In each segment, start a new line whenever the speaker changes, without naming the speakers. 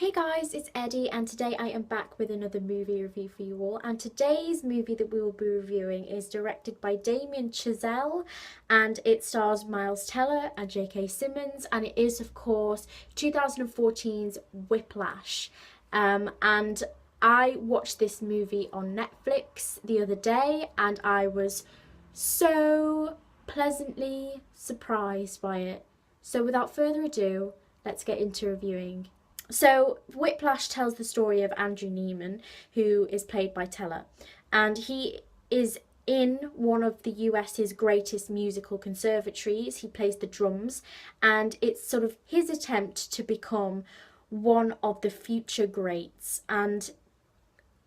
Hey guys, it's Eddie and today I am back with another movie review for you all, and today's movie that we will be reviewing is directed by Damien Chazelle and it stars Miles Teller and J.K. Simmons, and it is of course 2014's Whiplash. And I watched this movie on Netflix the other day and I was so pleasantly surprised by it. So without further ado, let's get into reviewing. So, Whiplash tells the story of Andrew Neiman, who is played by Teller, and he is in one of the US's greatest musical conservatories. He plays the drums, and it's sort of his attempt to become one of the future greats. And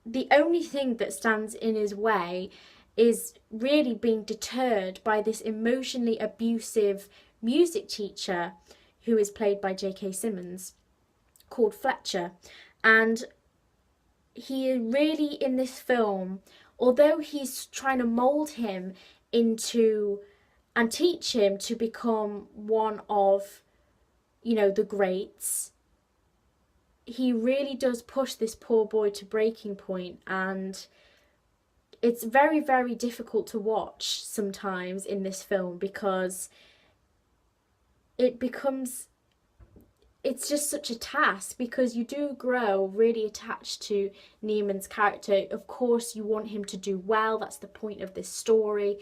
the only thing that stands in his way is really being deterred by this emotionally abusive music teacher who is played by J.K. Simmons, called Fletcher. And he really, in this film, although he's trying to mold him into and teach him to become one of, the greats, he really does push this poor boy to breaking point, and it's very, very difficult to watch sometimes in this film because it's just such a task, because you do grow really attached to Neiman's character. Of course, you want him to do well, that's the point of this story,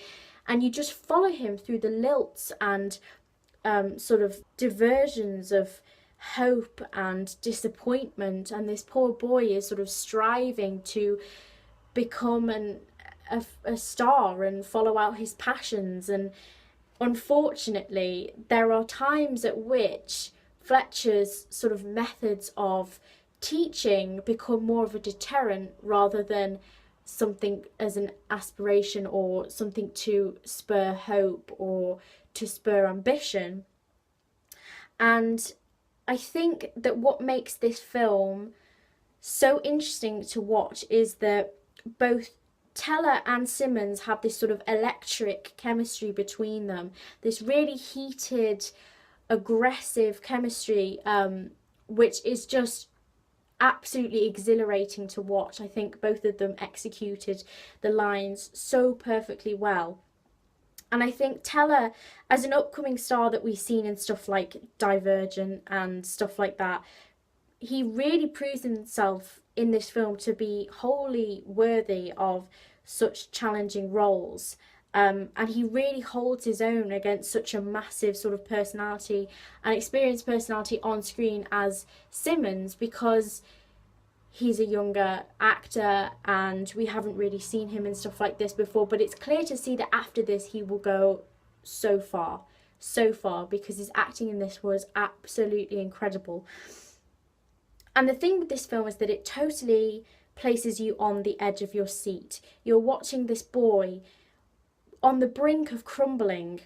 and you just follow him through the lilts and sort of diversions of hope and disappointment, and this poor boy is sort of striving to become a star and follow out his passions. And unfortunately, there are times at which Fletcher's sort of methods of teaching become more of a deterrent rather than something as an aspiration or something to spur hope or to spur ambition. And I think that what makes this film so interesting to watch is that both Teller and Simmons have this sort of electric chemistry between them, this really heated, aggressive chemistry, which is just absolutely exhilarating to watch. I think both of them executed the lines so perfectly well. And I think Teller, as an upcoming star that we've seen in stuff like Divergent and stuff like that, he really proves himself in this film to be wholly worthy of such challenging roles. And he really holds his own against such a massive sort of personality and experienced personality on screen as Simmons, because he's a younger actor and we haven't really seen him in stuff like this before. But it's clear to see that after this he will go so far, because his acting in this was absolutely incredible. And the thing with this film is that it totally places you on the edge of your seat. You're watching this boy on the brink of crumbling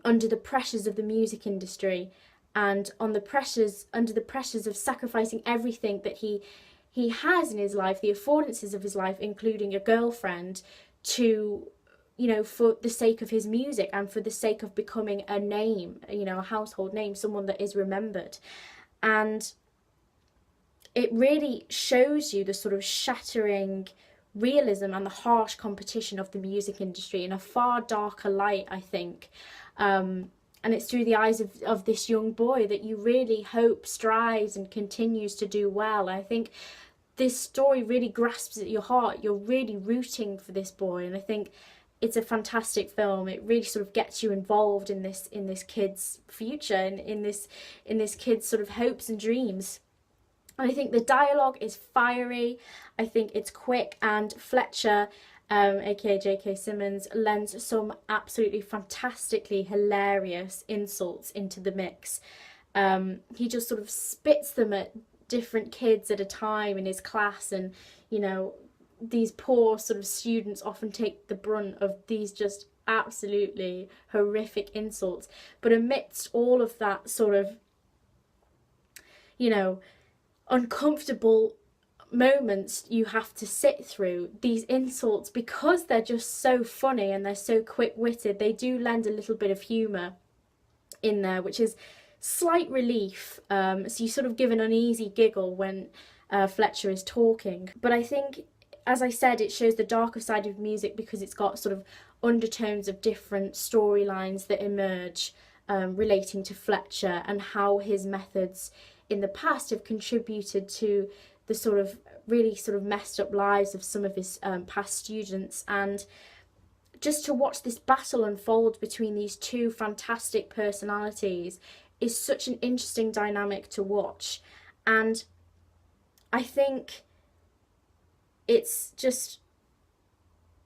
under the pressures of the music industry and under the pressures of sacrificing everything that he has in his life, the affordances of his life, including a girlfriend, to, for the sake of his music and for the sake of becoming a name, a household name, someone that is remembered. And it really shows you the sort of shattering realism and the harsh competition of the music industry in a far darker light, I think. And it's through the eyes of this young boy that you really hope strives and continues to do well. I think this story really grasps at your heart. You're really rooting for this boy, and I think it's a fantastic film. It really sort of gets you involved in this kid's future and in this kid's sort of hopes and dreams. And I think the dialogue is fiery, I think it's quick, and Fletcher, aka J.K. Simmons, lends some absolutely fantastically hilarious insults into the mix. He just sort of spits them at different kids at a time in his class, and these poor sort of students often take the brunt of these just absolutely horrific insults. But amidst all of that sort of uncomfortable moments you have to sit through, these insults, because they're just so funny and they're so quick-witted, they do lend a little bit of humour in there, which is slight relief. So you sort of give an uneasy giggle when Fletcher is talking. But I think, as I said, it shows the darker side of music because it's got sort of undertones of different storylines that emerge relating to Fletcher and how his methods in the past have contributed to the sort of really sort of messed up lives of some of his past students. And just to watch this battle unfold between these two fantastic personalities is such an interesting dynamic to watch. And I think it's just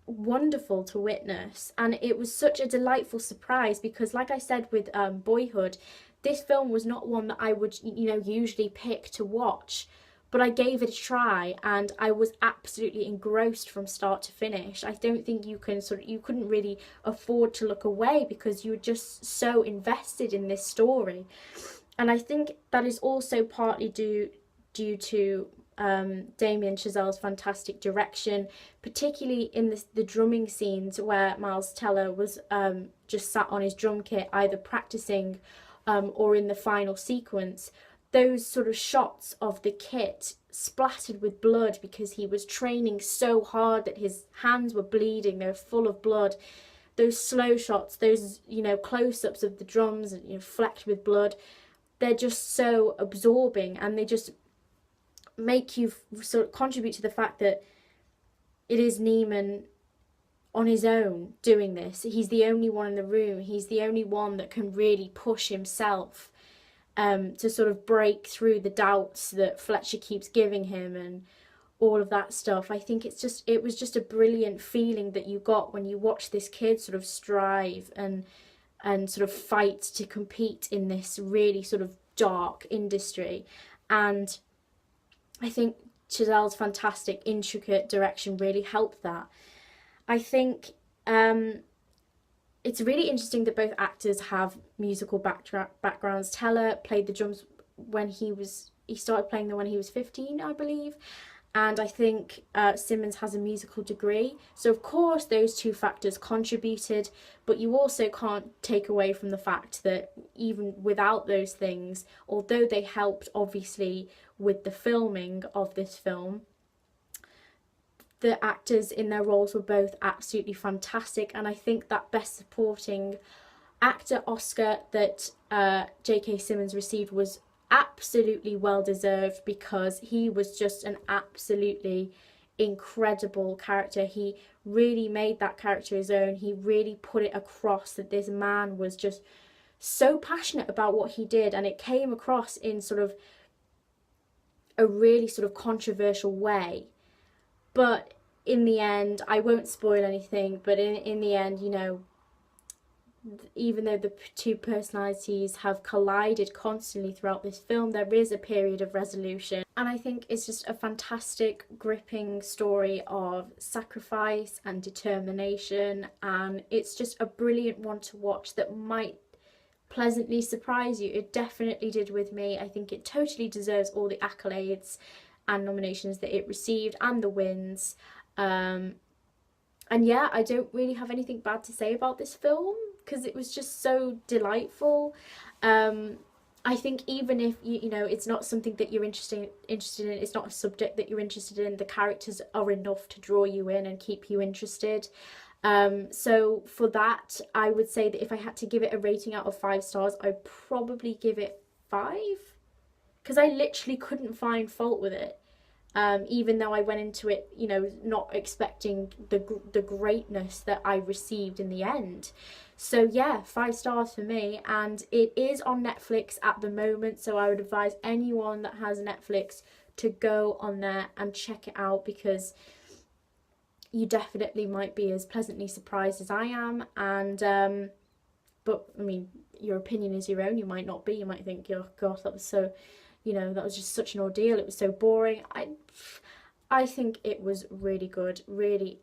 wonderful to witness, and it was such a delightful surprise because, like I said with Boyhood, this film was not one that I would usually pick to watch, but I gave it a try and I was absolutely engrossed from start to finish. I don't think you couldn't really afford to look away because you were just so invested in this story. And I think that is also partly due to Damien Chazelle's fantastic direction, particularly in the drumming scenes where Miles Teller was just sat on his drum kit, either practicing or in the final sequence. Those sort of shots of the kit splattered with blood because he was training so hard that his hands were bleeding, they were full of blood. Those slow shots, those close-ups of the drums, flecked with blood, they're just so absorbing, and they just make you sort of contribute to the fact that it is Neiman on his own doing this. He's the only one in the room. He's the only one that can really push himself to sort of break through the doubts that Fletcher keeps giving him and all of that stuff. I think it was just a brilliant feeling that you got when you watch this kid sort of strive and sort of fight to compete in this really sort of dark industry. And I think Chazelle's fantastic, intricate direction really helped that. I think it's really interesting that both actors have musical backgrounds. Teller played the drums when he started playing them when he was 15, I believe. And I think Simmons has a musical degree. So of course those two factors contributed, but you also can't take away from the fact that even without those things, although they helped obviously with the filming of this film, the actors in their roles were both absolutely fantastic. And I think that Best Supporting Actor Oscar that J.K. Simmons received was absolutely well deserved because he was just an absolutely incredible character. He really made that character his own. He really put it across that this man was just so passionate about what he did, and it came across in sort of a really sort of controversial way. But in the end, I won't spoil anything, but in the end, even though the two personalities have collided constantly throughout this film, there is a period of resolution. And I think it's just a fantastic, gripping story of sacrifice and determination. And it's just a brilliant one to watch that might pleasantly surprise you. It definitely did with me. I think it totally deserves all the accolades and nominations that it received and the wins. And yeah, I don't really have anything bad to say about this film because it was just so delightful. I think even if it's not something that you're interested in, it's not a subject that you're interested in, the characters are enough to draw you in and keep you interested. So for that, I would say that if I had to give it a rating out of 5 stars, I'd probably give it 5 because I literally couldn't find fault with it. Even though I went into it, not expecting the greatness that I received in the end. So yeah, 5 stars for me, and it is on Netflix at the moment, so I would advise anyone that has Netflix to go on there and check it out because you definitely might be as pleasantly surprised as I am. And but I mean, your opinion is your own. You might not be. You might think, oh gosh, that was so, that was just such an ordeal. It was so boring. I think it was really good, really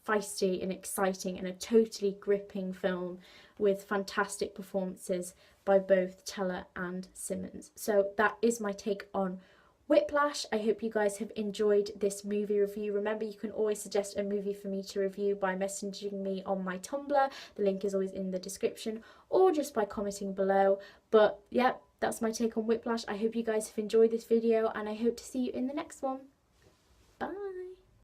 feisty and exciting, and a totally gripping film with fantastic performances by both Teller and Simmons. So that is my take on Whiplash. I hope you guys have enjoyed this movie review. Remember, you can always suggest a movie for me to review by messaging me on my Tumblr. The link is always in the description, or just by commenting below. But yeah, that's my take on Whiplash. I hope you guys have enjoyed this video, and I hope to see you in the next one.